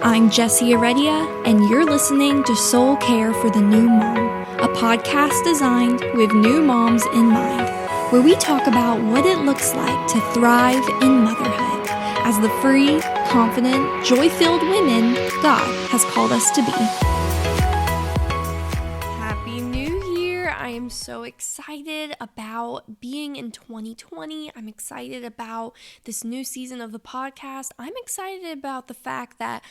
I'm Jessie Heredia, and you're listening to Soul Care for the New Mom, a podcast designed with new moms in mind, where we talk about what it looks like to thrive in motherhood as the free, confident, joy-filled women God has called us to be. Happy New Year! I am so excited about being in 2020. I'm excited about this new season of the podcast. I'm excited about the fact that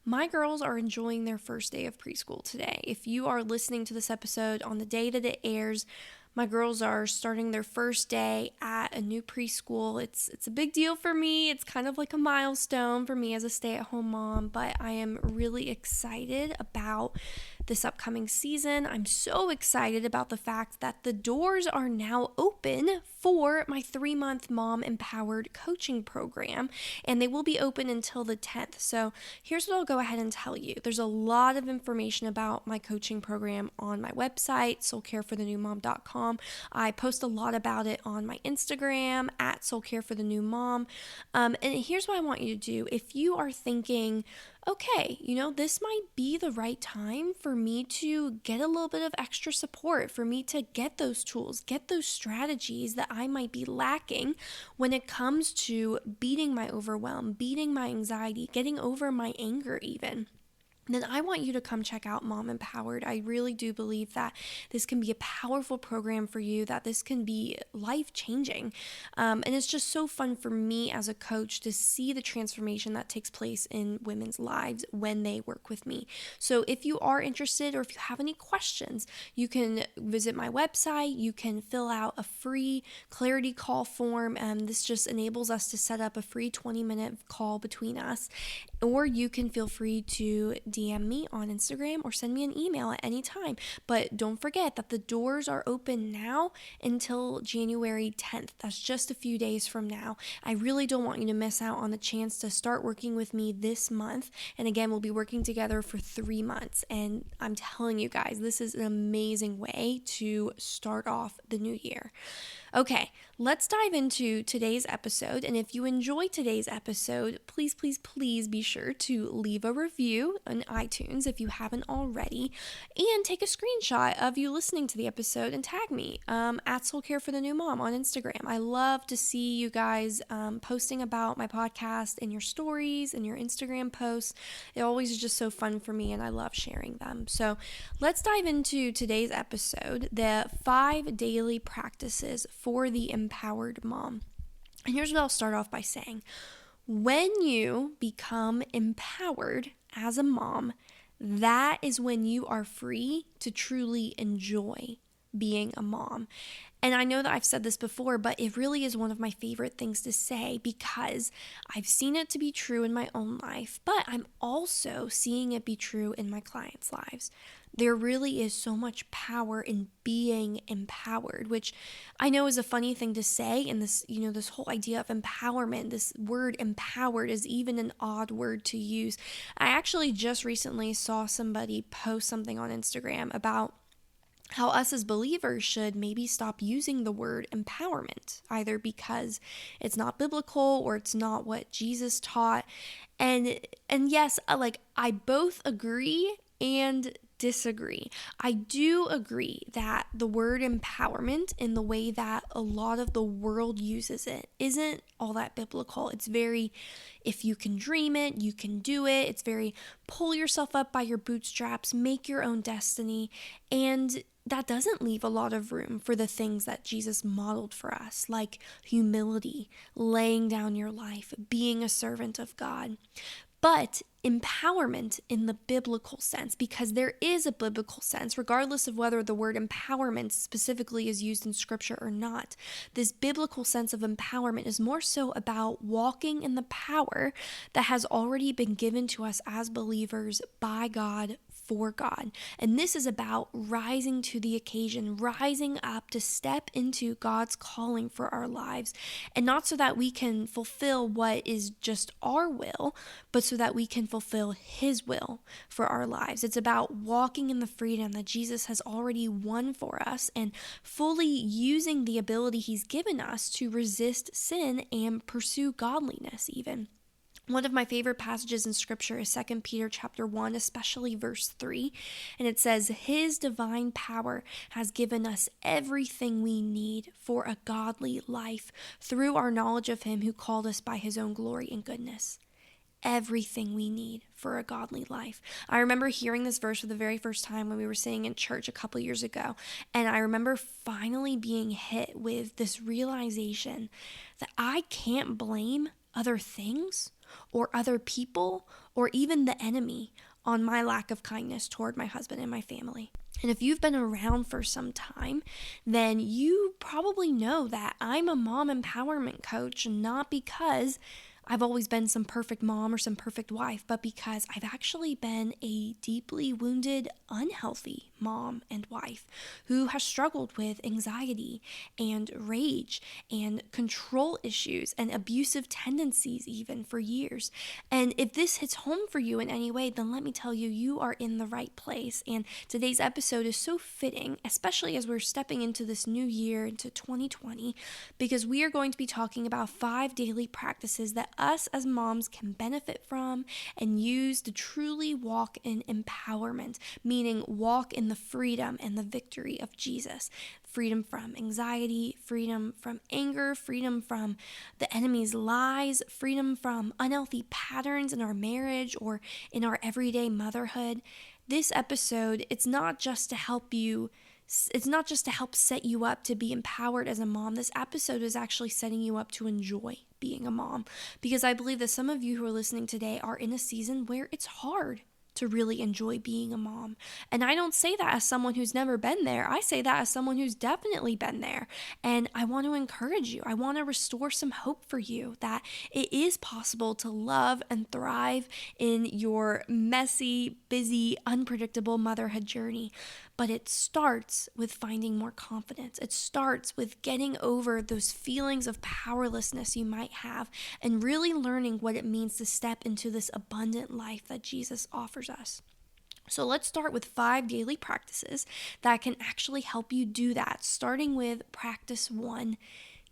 my girls are enjoying their first day of preschool today. If you are listening to this episode on the day that it airs, my girls are starting their first day at a new preschool. It's a big deal for me. It's kind of like a milestone for me as a stay-at-home mom, but I am really excited about this upcoming season. I'm so excited about the fact that the doors are now open for my 3-month Mom Empowered coaching program, and they will be open until the 10th. So here's what I'll go ahead and tell you. There's a lot of information about my coaching program on my website, soulcareforthenewmom.com. I post a lot about it on my Instagram at soulcareforthenewmom. And here's what I want you to do. If you are thinking, okay, this might be the right time for me to get a little bit of extra support, for me to get those tools, get those strategies that I might be lacking when it comes to beating my overwhelm, beating my anxiety, getting over my anger even, then I want you to come check out Mom Empowered. I really do believe that this can be a powerful program for you, that this can be life-changing. And it's just so fun for me as a coach to see the transformation that takes place in women's lives when they work with me. So if you are interested or if you have any questions, you can visit my website. You can fill out a free clarity call form. This just enables us to set up a free 20-minute call between us. Or you can feel free to DM me on Instagram or send me an email at any time. But don't forget that the doors are open now until January 10th. That's just a few days from now. I really don't want you to miss out on the chance to start working with me this month. And again, we'll be working together for 3 months. And I'm telling you guys, this is an amazing way to start off the new year. Okay, let's dive into today's episode. And if you enjoyed today's episode, please be sure to leave a review on iTunes if you haven't already, and take a screenshot of you listening to the episode and tag me at Soul Care for the New Mom on Instagram. I love to see you guys posting about my podcast in your stories and your Instagram posts. It always is just so fun for me, and I love sharing them. So let's dive into today's episode, the 5 daily practices for the empowered mom. And here's what I'll start off by saying. When you become empowered as a mom, that is when you are free to truly enjoy being a mom. And I know that I've said this before, but it really is one of my favorite things to say because I've seen it to be true in my own life, but I'm also seeing it be true in my clients' lives. There really is so much power in being empowered, which I know is a funny thing to say. And this, this whole idea of empowerment, this word empowered is even an odd word to use. I actually just recently saw somebody post something on Instagram about how us as believers should maybe stop using the word empowerment, either because it's not biblical or it's not what Jesus taught. And yes, I both agree and disagree. I do agree that the word empowerment in the way that a lot of the world uses it isn't all that biblical. It's very, if you can dream it, you can do it. It's very pull yourself up by your bootstraps, make your own destiny. And that doesn't leave a lot of room for the things that Jesus modeled for us, like humility, laying down your life, being a servant of God. But empowerment in the biblical sense, because there is a biblical sense, regardless of whether the word empowerment specifically is used in scripture or not. This biblical sense of empowerment is more so about walking in the power that has already been given to us as believers by God, for God. And this is about rising to the occasion, rising up to step into God's calling for our lives. And not so that we can fulfill what is just our will, but so that we can fulfill His will for our lives. It's about walking in the freedom that Jesus has already won for us and fully using the ability He's given us to resist sin and pursue godliness even. One of my favorite passages in scripture is 2 Peter chapter 1, especially verse 3. And it says, His divine power has given us everything we need for a godly life through our knowledge of him who called us by his own glory and goodness. Everything we need for a godly life. I remember hearing this verse for the very first time when we were sitting in church a couple years ago. And I remember finally being hit with this realization that I can't blame other things or other people or even the enemy on my lack of kindness toward my husband and my family. And if you've been around for some time, then you probably know that I'm a mom empowerment coach, not because I've always been some perfect mom or some perfect wife, but because I've actually been a deeply wounded, unhealthy mom and wife who has struggled with anxiety and rage and control issues and abusive tendencies even for years. And if this hits home for you in any way, then let me tell you, you are in the right place. And today's episode is so fitting, especially as we're stepping into this new year, into 2020, because we are going to be talking about 5 daily practices that us as moms can benefit from and use to truly walk in empowerment, meaning walk in the freedom and the victory of Jesus. Freedom from anxiety, freedom from anger, freedom from the enemy's lies, freedom from unhealthy patterns in our marriage or in our everyday motherhood. This episode, it's not just to help set you up to be empowered as a mom. This episode is actually setting you up to enjoy being a mom, because I believe that some of you who are listening today are in a season where it's hard to really enjoy being a mom. And I don't say that as someone who's never been there. I say that as someone who's definitely been there. And I want to encourage you. I want to restore some hope for you that it is possible to love and thrive in your messy, busy, unpredictable motherhood journey. But it starts with finding more confidence. It starts with getting over those feelings of powerlessness you might have and really learning what it means to step into this abundant life that Jesus offers us. So let's start with 5 daily practices that can actually help you do that, starting with practice 1.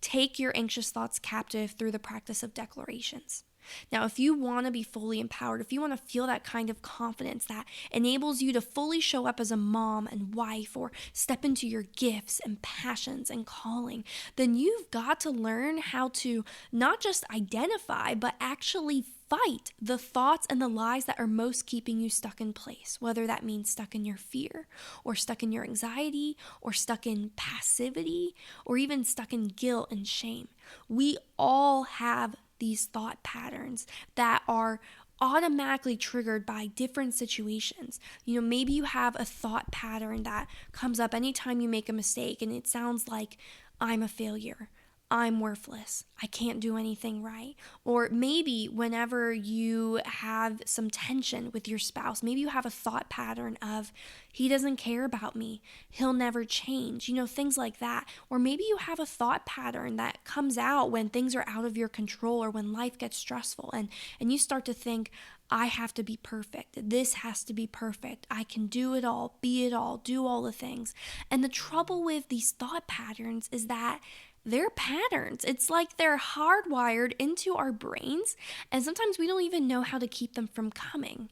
Take your anxious thoughts captive through the practice of declarations. Now, if you want to be fully empowered, if you want to feel that kind of confidence that enables you to fully show up as a mom and wife or step into your gifts and passions and calling, then you've got to learn how to not just identify, but actually fight the thoughts and the lies that are most keeping you stuck in place, whether that means stuck in your fear or stuck in your anxiety or stuck in passivity or even stuck in guilt and shame. We all have these thought patterns that are automatically triggered by different situations. Maybe you have a thought pattern that comes up anytime you make a mistake, and it sounds like, I'm a failure, I'm worthless, I can't do anything right. Or maybe whenever you have some tension with your spouse, maybe you have a thought pattern of, he doesn't care about me, he'll never change, things like that. Or maybe you have a thought pattern that comes out when things are out of your control or when life gets stressful, and you start to think, I have to be perfect. This has to be perfect. I can do it all, be it all, do all the things. And the trouble with these thought patterns is that they're patterns. It's like they're hardwired into our brains, and sometimes we don't even know how to keep them from coming.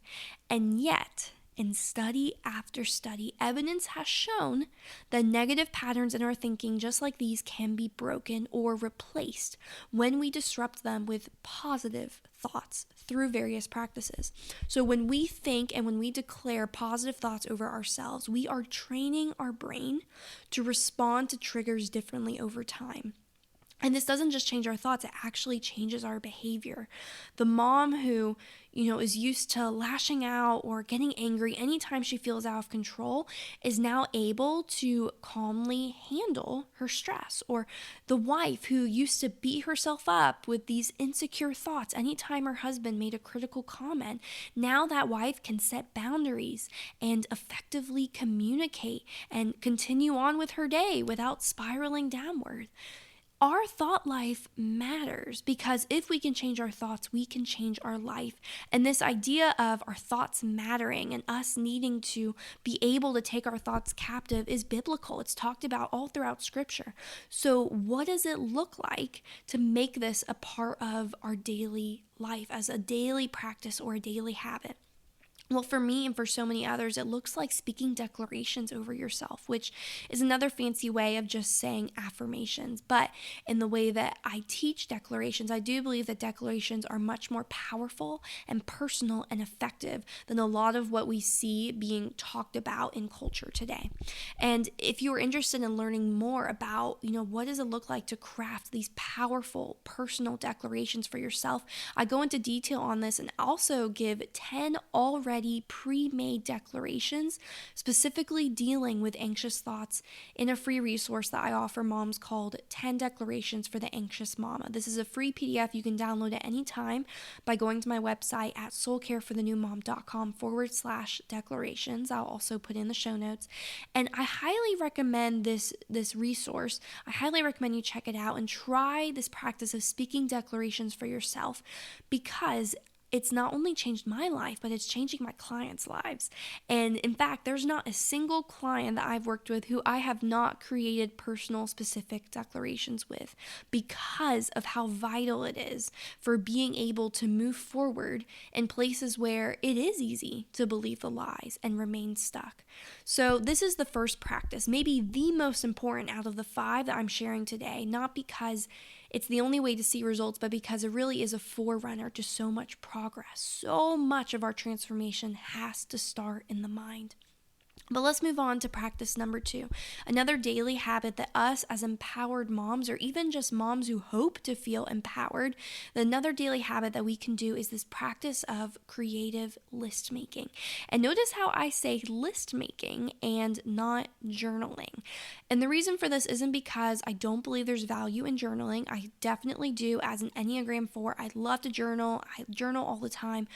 And yet, in study after study, evidence has shown that negative patterns in our thinking, just like these, can be broken or replaced when we disrupt them with positive thoughts through various practices. So when we think and when we declare positive thoughts over ourselves, we are training our brain to respond to triggers differently over time. And this doesn't just change our thoughts, it actually changes our behavior. The mom who, is used to lashing out or getting angry anytime she feels out of control is now able to calmly handle her stress. Or the wife who used to beat herself up with these insecure thoughts anytime her husband made a critical comment, now that wife can set boundaries and effectively communicate and continue on with her day without spiraling downward. our thought life matters, because if we can change our thoughts, we can change our life. And this idea of our thoughts mattering and us needing to be able to take our thoughts captive is biblical. It's talked about all throughout Scripture. So what does it look like to make this a part of our daily life, as a daily practice or a daily habit? Well, for me and for so many others, it looks like speaking declarations over yourself, which is another fancy way of just saying affirmations. But in the way that I teach declarations, I do believe that declarations are much more powerful and personal and effective than a lot of what we see being talked about in culture today. And if you are interested in learning more about, what does it look like to craft these powerful personal declarations for yourself, I go into detail on this and also give 10 already pre-made declarations specifically dealing with anxious thoughts in a free resource that I offer moms called 10 Declarations for the Anxious Mama. This is a free PDF you can download at any time by going to my website at soulcareforthenewmom.com/declarations. I'll also put in the show notes. And I highly recommend this resource. I highly recommend you check it out and try this practice of speaking declarations for yourself, because it's not only changed my life, but it's changing my clients' lives. And in fact, there's not a single client that I've worked with who I have not created personal specific declarations with, because of how vital it is for being able to move forward in places where it is easy to believe the lies and remain stuck. So this is the first practice, maybe the most important out of the 5 that I'm sharing today, not because it's the only way to see results, but because it really is a forerunner to so much progress. So much of our transformation has to start in the mind. But let's move on to practice number 2, another daily habit that us as empowered moms, or even just moms who hope to feel empowered, another daily habit that we can do is this practice of creative list making. And notice how I say list making and not journaling. And the reason for this isn't because I don't believe there's value in journaling. I definitely do. As an Enneagram 4, I love to journal. I journal all the time.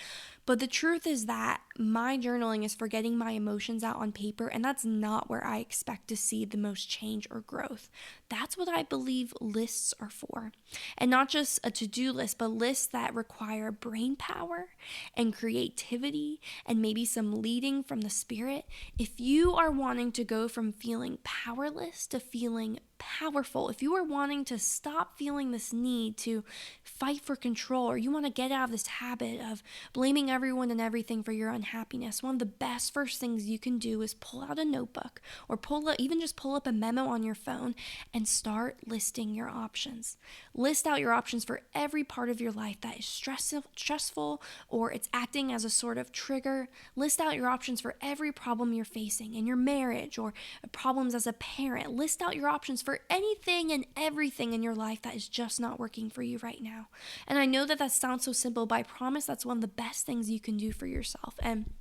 But the truth is that my journaling is for getting my emotions out on paper, and that's not where I expect to see the most change or growth. That's what I believe lists are for. And not just a to-do list, but lists that require brain power and creativity and maybe some leading from the Spirit. If you are wanting to go from feeling powerless to feeling powerful, if you are wanting to stop feeling this need to fight for control, or you want to get out of this habit of blaming everyone and everything for your unhappiness, one of the best first things you can do is pull out a notebook, or even just pull up a memo on your phone and start listing your options. List out your options for every part of your life that is stressful, or it's acting as a sort of trigger. List out your options for every problem you're facing in your marriage or problems as a parent. List out your options for anything and everything in your life that is just not working for you right now. And I know that sounds so simple, but I promise that's one of the best things you can do for yourself. And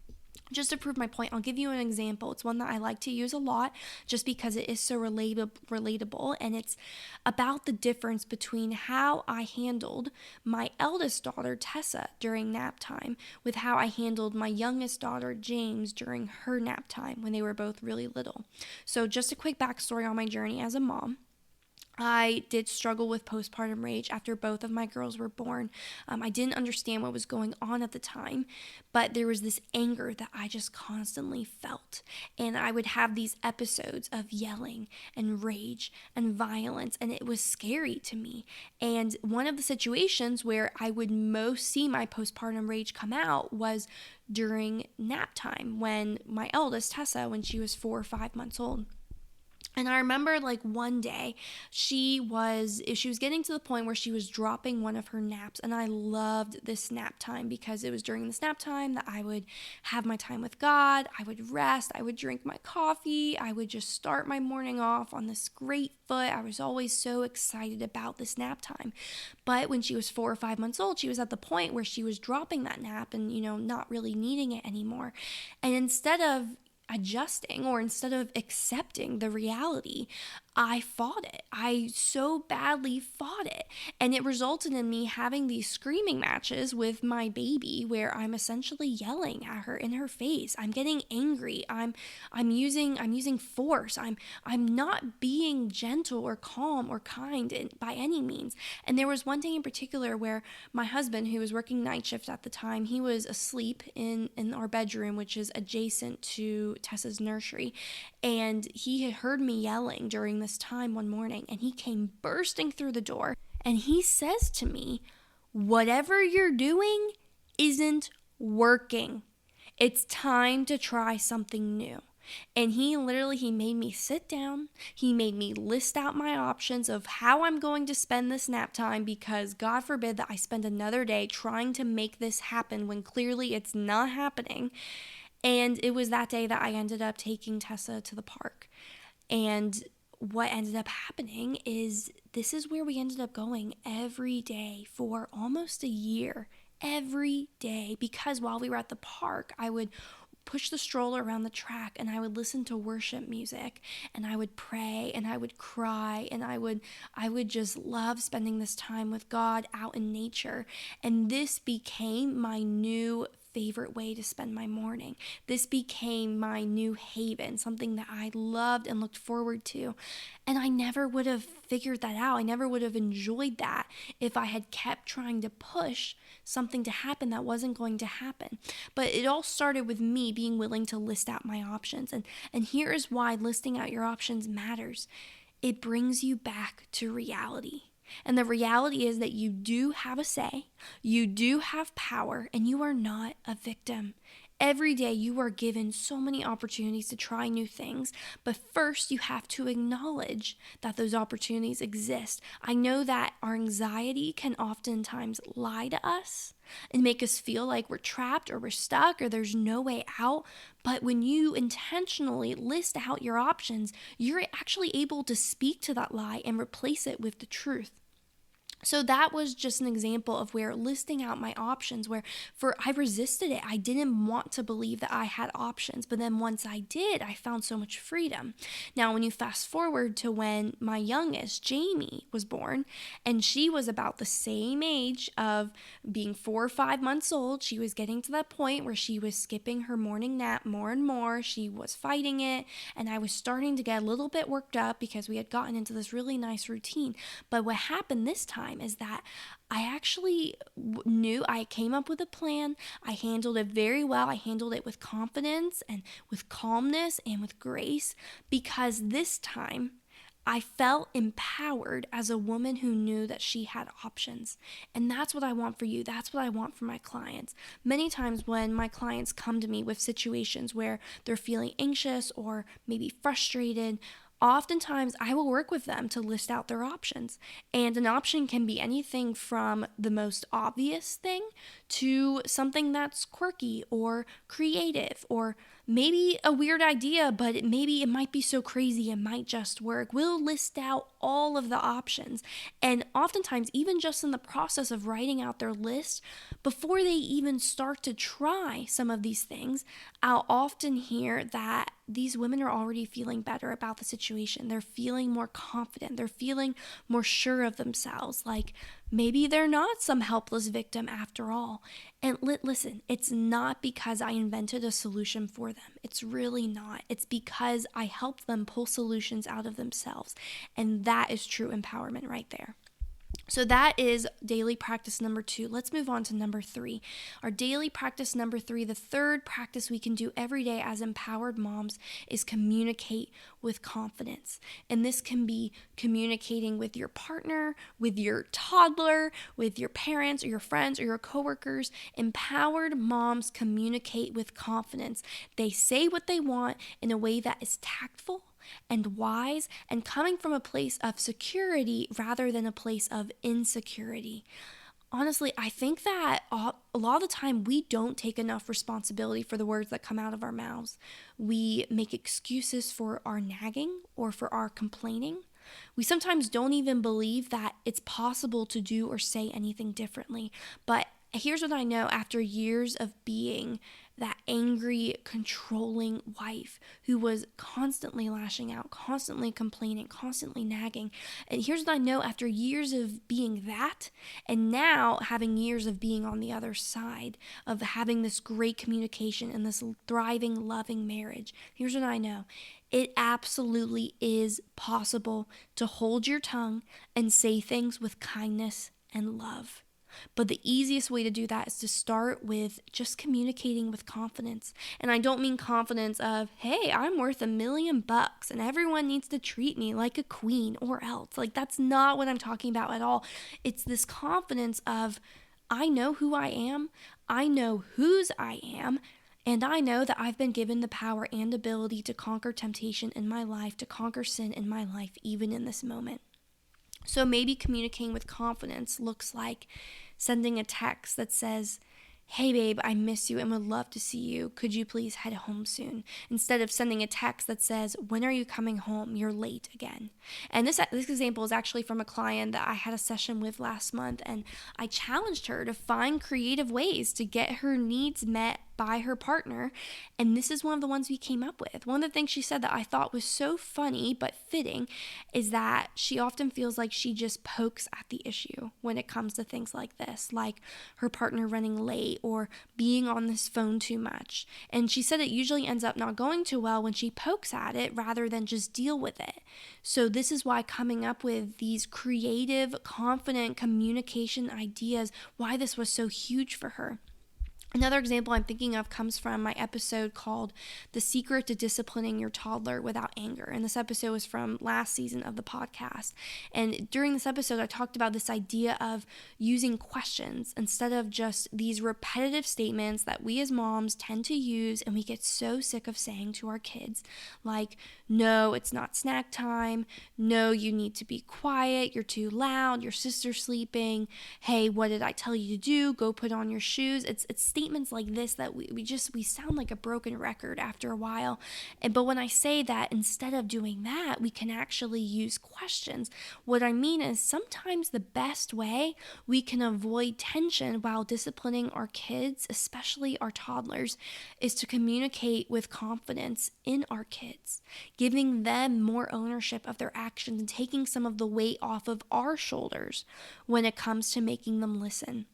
just to prove my point, I'll give you an example. It's one that I like to use a lot just because it is so relatable, and it's about the difference between how I handled my eldest daughter, Tessa, during nap time with how I handled my youngest daughter, James, during her nap time when they were both really little. So just a quick backstory on my journey as a mom. I did struggle with postpartum rage after both of my girls were born. I didn't understand what was going on at the time, but there was this anger that I just constantly felt. And I would have these episodes of yelling and rage and violence, and it was scary to me. And one of the situations where I would most see my postpartum rage come out was during nap time when my eldest, Tessa, when she was 4 or 5 months old. And I remember one day she was getting to the point where she was dropping one of her naps, and I loved this nap time because it was during this nap time that I would have my time with God, I would rest, I would drink my coffee, I would just start my morning off on this great foot. I was always so excited about this nap time. But when she was 4 or 5 months old, she was at the point where she was dropping that nap and, not really needing it anymore. And instead of adjusting, or instead of accepting the reality, I fought it. I so badly fought it. And it resulted in me having these screaming matches with my baby where I'm essentially yelling at her in her face. I'm getting angry. I'm using force. I'm not being gentle or calm or kind by any means. And there was one thing in particular where my husband, who was working night shift at the time, he was asleep in our bedroom, which is adjacent to Tessa's nursery. And he had heard me yelling during this time one morning, and he came bursting through the door, and he says to me, "Whatever you're doing isn't working. It's time to try something new." And he made me sit down. He made me list out my options of how I'm going to spend this nap time, because God forbid that I spend another day trying to make this happen when clearly it's not happening. And it was that day that I ended up taking Tessa to the park. And what ended up happening is this is where we ended up going every day for almost a year. Every day. Because while we were at the park, I would push the stroller around the track and I would listen to worship music and I would pray and I would cry and I would just love spending this time with God out in nature. And this became my new favorite way to spend my morning. This became my new haven, something that I loved and looked forward to. And I never would have figured that out. I never would have enjoyed that if I had kept trying to push something to happen that wasn't going to happen. But it all started with me being willing to list out my options. And here is why listing out your options matters. It brings you back to reality. And the reality is that you do have a say, you do have power, and you are not a victim. Every day you are given so many opportunities to try new things, but first you have to acknowledge that those opportunities exist. I know that our anxiety can oftentimes lie to us and make us feel like we're trapped or we're stuck or there's no way out. But when you intentionally list out your options, you're actually able to speak to that lie and replace it with the truth. So that was just an example of where listing out my options, I resisted it. I didn't want to believe that I had options, but then once I did, I found so much freedom. Now, when you fast forward to when my youngest, Jamie, was born, and she was about the same age of being 4 or 5 months old, she was getting to that point where she was skipping her morning nap more and more. She was fighting it, and I was starting to get a little bit worked up because we had gotten into this really nice routine. But what happened this time is that I actually knew I came up with a plan. I handled it very well. I handled it with confidence and with calmness and with grace, because this time I felt empowered as a woman who knew that she had options. And that's what I want for you. That's what I want for my clients. Many times when my clients come to me with situations where they're feeling anxious or maybe frustrated, oftentimes I will work with them to list out their options. And an option can be anything from the most obvious thing to something that's quirky or creative or maybe a weird idea, but maybe it might be so crazy it might just work. We'll list out all of the options. And oftentimes, even just in the process of writing out their list, before they even start to try some of these things, I'll often hear that these women are already feeling better about the situation. They're feeling more confident. They're feeling more sure of themselves. Like maybe they're not some helpless victim after all. And listen, it's not because I invented a solution for them. It's really not. It's because I helped them pull solutions out of themselves. And that is true empowerment right there. So that is daily practice number 2. Let's move on to number 3. Our daily practice number 3, the third practice we can do every day as empowered moms, is communicate with confidence. And this can be communicating with your partner, with your toddler, with your parents or your friends or your coworkers. Empowered moms communicate with confidence. They say what they want in a way that is tactful and wise and coming from a place of security rather than a place of insecurity. Honestly, I think that a lot of the time we don't take enough responsibility for the words that come out of our mouths. We make excuses for our nagging or for our complaining. We sometimes don't even believe that it's possible to do or say anything differently. But Here's what I know after years of being that angry, controlling wife who was constantly lashing out, constantly complaining, constantly nagging. And here's what I know after years of being that, and now having years of being on the other side, of having this great communication and this thriving, loving marriage. Here's what I know. It absolutely is possible to hold your tongue and say things with kindness and love. But the easiest way to do that is to start with just communicating with confidence. And I don't mean confidence of, hey, I'm worth $1 million and everyone needs to treat me like a queen or else. Like, that's not what I'm talking about at all. It's this confidence of, I know who I am, I know whose I am, and I know that I've been given the power and ability to conquer temptation in my life, to conquer sin in my life, even in this moment. So maybe communicating with confidence looks like sending a text that says, hey babe, I miss you and would love to see you. Could you please head home soon? Instead of sending a text that says, when are you coming home? You're late again. And this example is actually from a client that I had a session with last month, and I challenged her to find creative ways to get her needs met by her partner, and this is one of the ones we came up with. One of the things she said that I thought was so funny but fitting is that she often feels like she just pokes at the issue when it comes to things like this, like her partner running late or being on this phone too much. And she said it usually ends up not going too well when she pokes at it rather than just deal with it. So this is why coming up with these creative, confident communication ideas, why this was so huge for her. Another example I'm thinking of comes from my episode called The Secret to Disciplining Your Toddler Without Anger. And this episode was from last season of the podcast. And during this episode, I talked about this idea of using questions instead of just these repetitive statements that we as moms tend to use and we get so sick of saying to our kids, like, no, it's not snack time. No, you need to be quiet. You're too loud. Your sister's sleeping. Hey, what did I tell you to do? Go put on your shoes. It's statements like this that we sound like a broken record after a while. But when I say that, instead of doing that, we can actually use questions. What I mean is sometimes the best way we can avoid tension while disciplining our kids, especially our toddlers, is to communicate with confidence in our kids, giving them more ownership of their actions and taking some of the weight off of our shoulders when it comes to making them listen.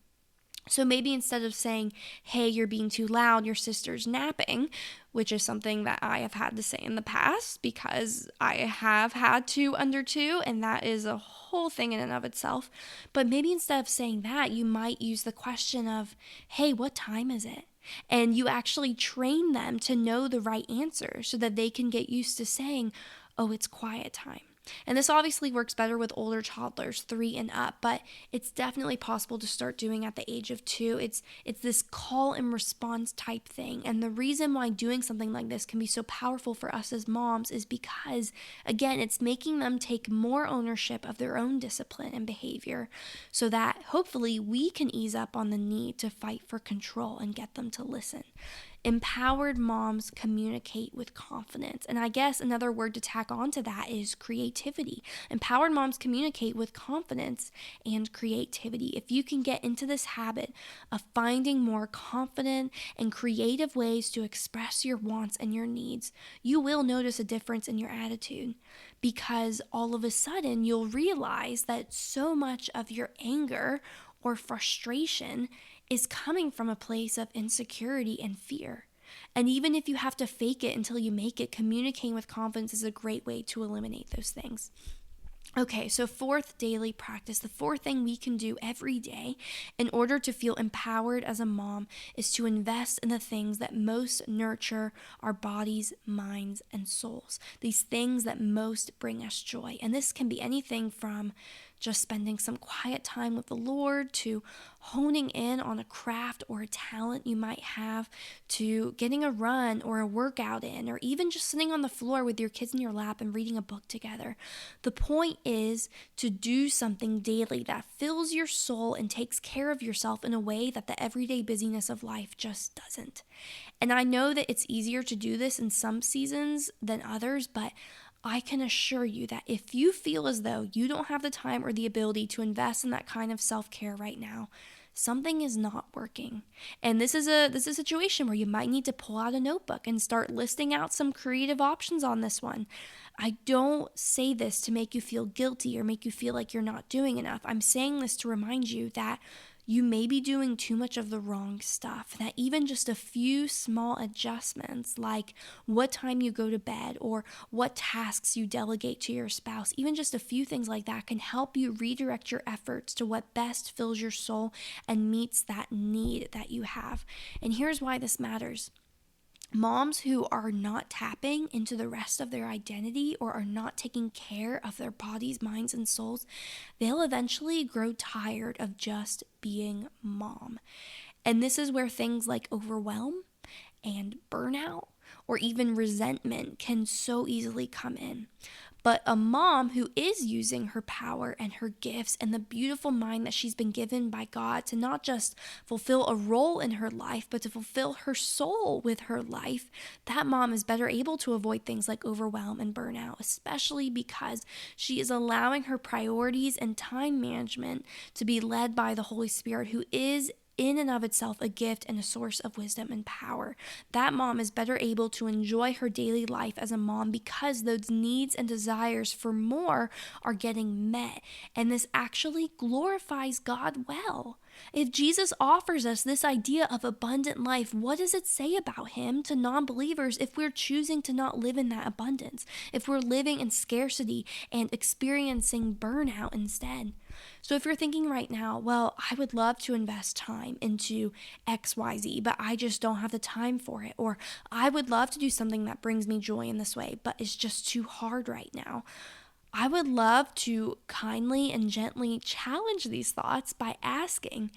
So maybe instead of saying, hey, you're being too loud, your sister's napping, which is something that I have had to say in the past because I have had two under two, and that is a whole thing in and of itself. But maybe instead of saying that, you might use the question of, hey, what time is it? And you actually train them to know the right answer so that they can get used to saying, oh, it's quiet time. And this obviously works better with older toddlers, 3 and up, but it's definitely possible to start doing at the age of 2. It's this call and response type thing. And the reason why doing something like this can be so powerful for us as moms is because, again, it's making them take more ownership of their own discipline and behavior so that hopefully we can ease up on the need to fight for control and get them to listen. Empowered moms communicate with confidence. And I guess another word to tack on to that is creativity. Empowered moms communicate with confidence and creativity. If you can get into this habit of finding more confident and creative ways to express your wants and your needs, you will notice a difference in your attitude, because all of a sudden you'll realize that so much of your anger or frustration is coming from a place of insecurity and fear. And even if you have to fake it until you make it, communicating with confidence is a great way to eliminate those things. Okay, so fourth daily practice, the fourth thing we can do every day in order to feel empowered as a mom is to invest in the things that most nurture our bodies, minds, and souls. These things that most bring us joy. And this can be anything from just spending some quiet time with the Lord, to honing in on a craft or a talent you might have, to getting a run or a workout in, or even just sitting on the floor with your kids in your lap and reading a book together. The point is to do something daily that fills your soul and takes care of yourself in a way that the everyday busyness of life just doesn't. And I know that it's easier to do this in some seasons than others, but I can assure you that if you feel as though you don't have the time or the ability to invest in that kind of self-care right now, something is not working. And this is a situation where you might need to pull out a notebook and start listing out some creative options on this one. I don't say this to make you feel guilty or make you feel like you're not doing enough. I'm saying this to remind you that you may be doing too much of the wrong stuff, that even just a few small adjustments, like what time you go to bed or what tasks you delegate to your spouse, even just a few things like that can help you redirect your efforts to what best fills your soul and meets that need that you have. And here's why this matters. Moms who are not tapping into the rest of their identity or are not taking care of their bodies, minds, and souls, they'll eventually grow tired of just being mom. And this is where things like overwhelm and burnout or even resentment can so easily come in. But a mom who is using her power and her gifts and the beautiful mind that she's been given by God to not just fulfill a role in her life, but to fulfill her soul with her life, that mom is better able to avoid things like overwhelm and burnout, especially because she is allowing her priorities and time management to be led by the Holy Spirit, who is in and of itself a gift and a source of wisdom and power. That mom is better able to enjoy her daily life as a mom because those needs and desires for more are getting met. And this actually glorifies God well. If Jesus offers us this idea of abundant life, what does it say about him to non-believers if we're choosing to not live in that abundance, if we're living in scarcity and experiencing burnout instead? So if you're thinking right now, well, I would love to invest time into XYZ, but I just don't have the time for it. Or I would love to do something that brings me joy in this way, but it's just too hard right now. I would love to kindly and gently challenge these thoughts by asking,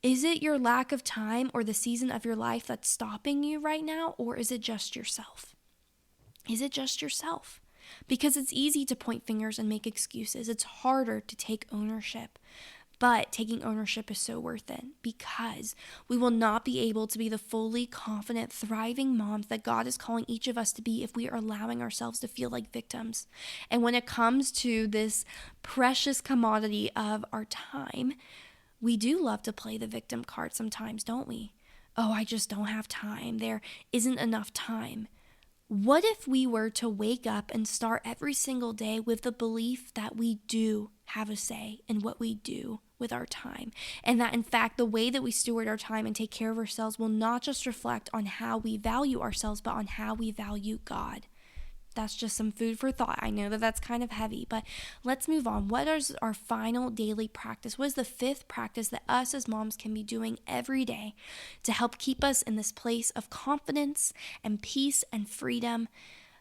is it your lack of time or the season of your life that's stopping you right now, or is it just yourself? Is it just yourself? Because it's easy to point fingers and make excuses. It's harder to take ownership. But taking ownership is so worth it because we will not be able to be the fully confident, thriving moms that God is calling each of us to be if we are allowing ourselves to feel like victims. And when it comes to this precious commodity of our time, we do love to play the victim card sometimes, don't we? Oh, I just don't have time. There isn't enough time. What if we were to wake up and start every single day with the belief that we do have a say in what we do with our time, and that in fact the way that we steward our time and take care of ourselves will not just reflect on how we value ourselves, but on how we value God? That's just some food for thought. I know that that's kind of heavy, but let's move on. What is our final daily practice? What is the fifth practice that us as moms can be doing every day to help keep us in this place of confidence and peace and freedom?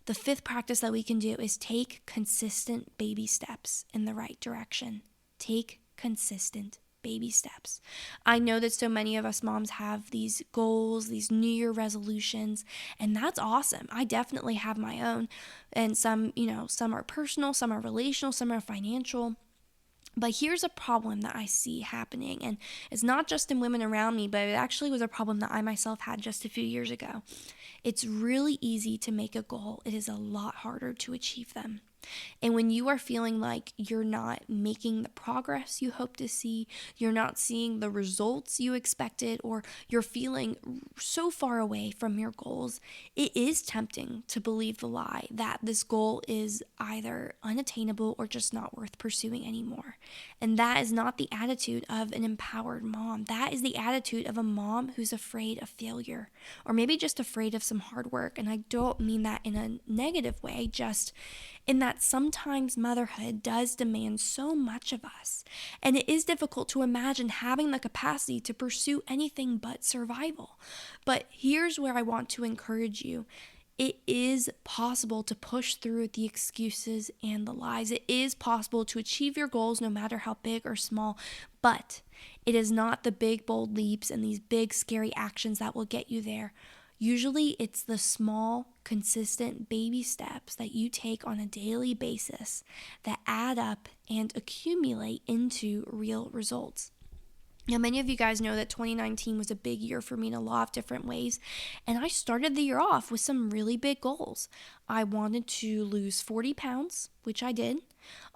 The fifth practice that we can do is take consistent baby steps in the right direction. Take consistent baby steps. I know that so many of us moms have these goals, these New Year resolutions, and that's awesome. I definitely have my own, and some are personal, some are relational, some are financial. But here's a problem that I see happening, and it's not just in women around me, but it actually was a problem that I myself had just a few years ago. It's really easy to make a goal. It is a lot harder to achieve them. And when you are feeling like you're not making the progress you hope to see, you're not seeing the results you expected, or you're feeling so far away from your goals, it is tempting to believe the lie that this goal is either unattainable or just not worth pursuing anymore. And that is not the attitude of an empowered mom. That is the attitude of a mom who's afraid of failure, or maybe just afraid of some hard work. And I don't mean that in a negative way, just in that sometimes motherhood does demand so much of us, and it is difficult to imagine having the capacity to pursue anything but survival. But here's where I want to encourage you. It is possible to push through the excuses and the lies. It is possible to achieve your goals no matter how big or small, but it is not the big, bold leaps and these big, scary actions that will get you there. Usually it's the small, consistent baby steps that you take on a daily basis that add up and accumulate into real results. Now, many of you guys know that 2019 was a big year for me in a lot of different ways, and I started the year off with some really big goals. I wanted to lose 40 pounds, which I did.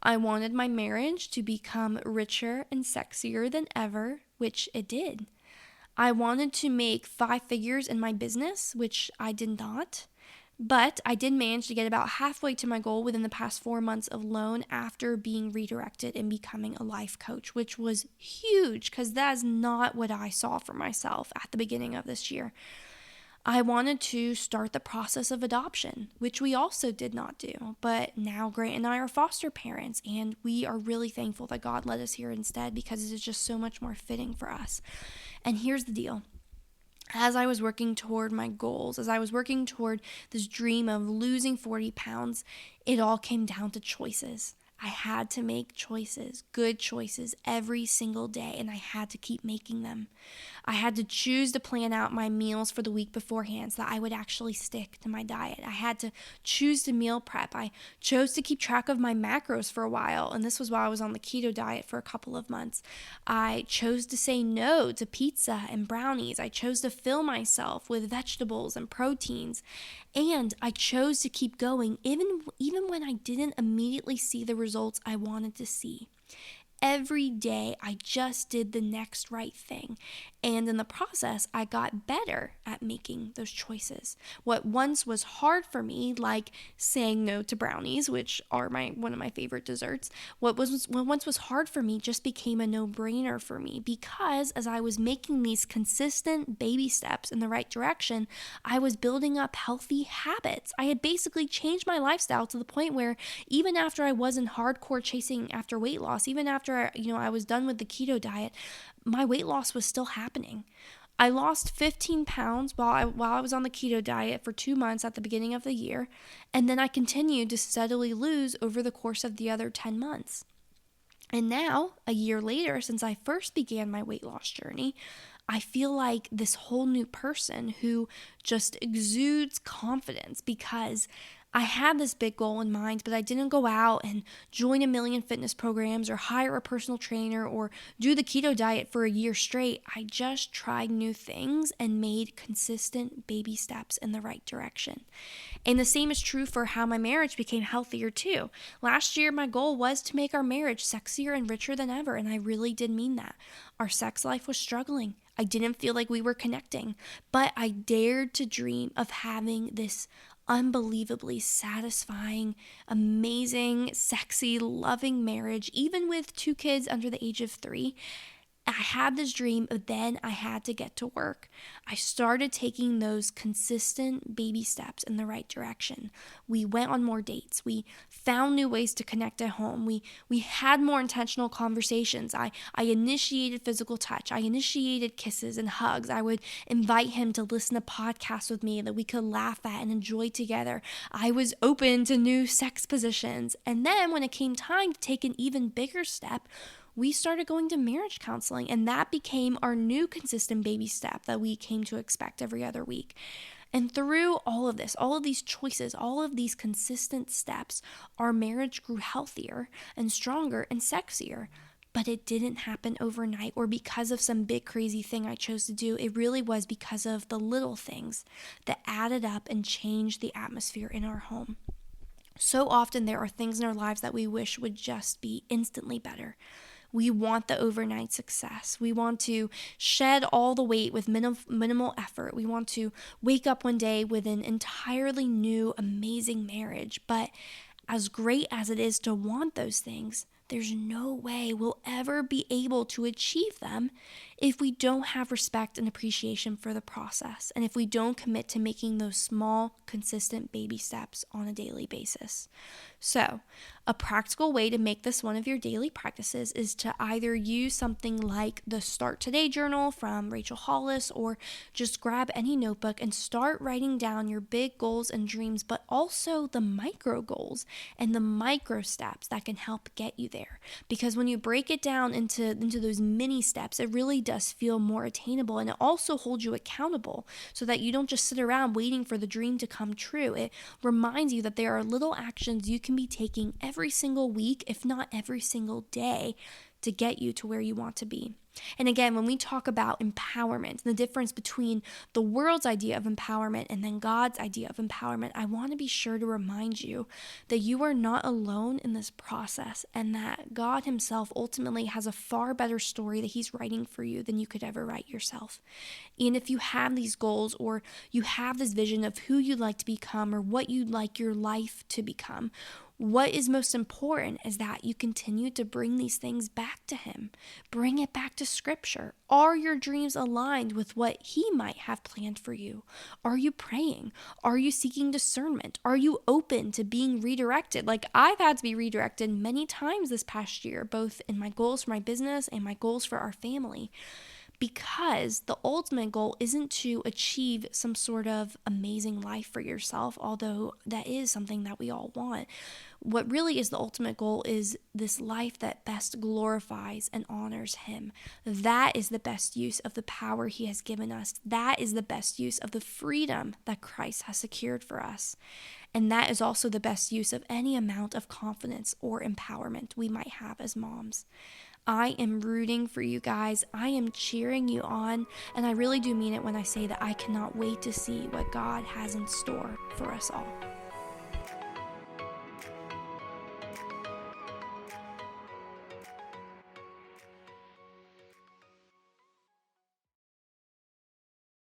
I wanted my marriage to become richer and sexier than ever, which it did. I wanted to make 5 figures in my business, which I did not. But I did manage to get about halfway to my goal within the past 4 months alone after being redirected and becoming a life coach, which was huge because that is not what I saw for myself at the beginning of this year. I wanted to start the process of adoption, which we also did not do. But now Grant and I are foster parents, and we are really thankful that God led us here instead because it is just so much more fitting for us. And here's the deal. As I was working toward my goals, as I was working toward this dream of losing 40 pounds, it all came down to choices. I had to make choices, good choices every single day, and I had to keep making them. I had to choose to plan out my meals for the week beforehand so that I would actually stick to my diet. I had to choose to meal prep. I chose to keep track of my macros for a while, and this was while I was on the keto diet for a couple of months. I chose to say no to pizza and brownies. I chose to fill myself with vegetables and proteins, and I chose to keep going even when I didn't immediately see the results I wanted to see. Every day, I just did the next right thing. And in the process, I got better at making those choices. What once was hard for me, like saying no to brownies, which are one of my favorite desserts, what once was hard for me just became a no-brainer for me because as I was making these consistent baby steps in the right direction, I was building up healthy habits. I had basically changed my lifestyle to the point where even after I wasn't hardcore chasing after weight loss, even after I was done with the keto diet, my weight loss was still happening. I lost 15 pounds while I was on the keto diet for 2 months at the beginning of the year, and then I continued to steadily lose over the course of the other 10 months. And now, a year later, since I first began my weight loss journey, I feel like this whole new person who just exudes confidence because I had this big goal in mind, but I didn't go out and join a million fitness programs or hire a personal trainer or do the keto diet for a year straight. I just tried new things and made consistent baby steps in the right direction. And the same is true for how my marriage became healthier too. Last year, my goal was to make our marriage sexier and richer than ever, and I really did mean that. Our sex life was struggling. I didn't feel like we were connecting, but I dared to dream of having this unbelievably satisfying, amazing, sexy, loving marriage, even with 2 kids under the age of 3. I had this dream, but then I had to get to work. I started taking those consistent baby steps in the right direction. We went on more dates. We found new ways to connect at home. We had more intentional conversations. I initiated physical touch. I initiated kisses and hugs. I would invite him to listen to podcasts with me that we could laugh at and enjoy together. I was open to new sex positions. And then when it came time to take an even bigger step, we started going to marriage counseling, and that became our new consistent baby step that we came to expect every other week. And through all of this, all of these choices, all of these consistent steps, our marriage grew healthier and stronger and sexier. But it didn't happen overnight or because of some big crazy thing I chose to do. It really was because of the little things that added up and changed the atmosphere in our home. So often there are things in our lives that we wish would just be instantly better. We want the overnight success. We want to shed all the weight with minimal effort. We want to wake up one day with an entirely new, amazing marriage. But as great as it is to want those things, there's no way we'll ever be able to achieve them if we don't have respect and appreciation for the process, and if we don't commit to making those small, consistent baby steps on a daily basis. So, a practical way to make this one of your daily practices is to either use something like the Start Today journal from Rachel Hollis, or just grab any notebook and start writing down your big goals and dreams, but also the micro goals and the micro steps that can help get you there. Because when you break it down into those mini steps, it really does feel more attainable, and it also holds you accountable so that you don't just sit around waiting for the dream to come true. It reminds you that there are little actions you can be taking every single week, if not every single day, to get you to where you want to be. And again, when we talk about empowerment, the difference between the world's idea of empowerment and then God's idea of empowerment, I want to be sure to remind you that you are not alone in this process and that God Himself ultimately has a far better story that He's writing for you than you could ever write yourself. And if you have these goals or you have this vision of who you'd like to become or what you'd like your life to become, what is most important is that you continue to bring these things back to Him. Bring it back to Scripture. Are your dreams aligned with what He might have planned for you? Are you praying? Are you seeking discernment? Are you open to being redirected? Like I've had to be redirected many times this past year, both in my goals for my business and my goals for our family. Because the ultimate goal isn't to achieve some sort of amazing life for yourself, although that is something that we all want. What really is the ultimate goal is this life that best glorifies and honors Him. That is the best use of the power He has given us. That is the best use of the freedom that Christ has secured for us. And that is also the best use of any amount of confidence or empowerment we might have as moms. I am rooting for you guys. I am cheering you on. And I really do mean it when I say that I cannot wait to see what God has in store for us all.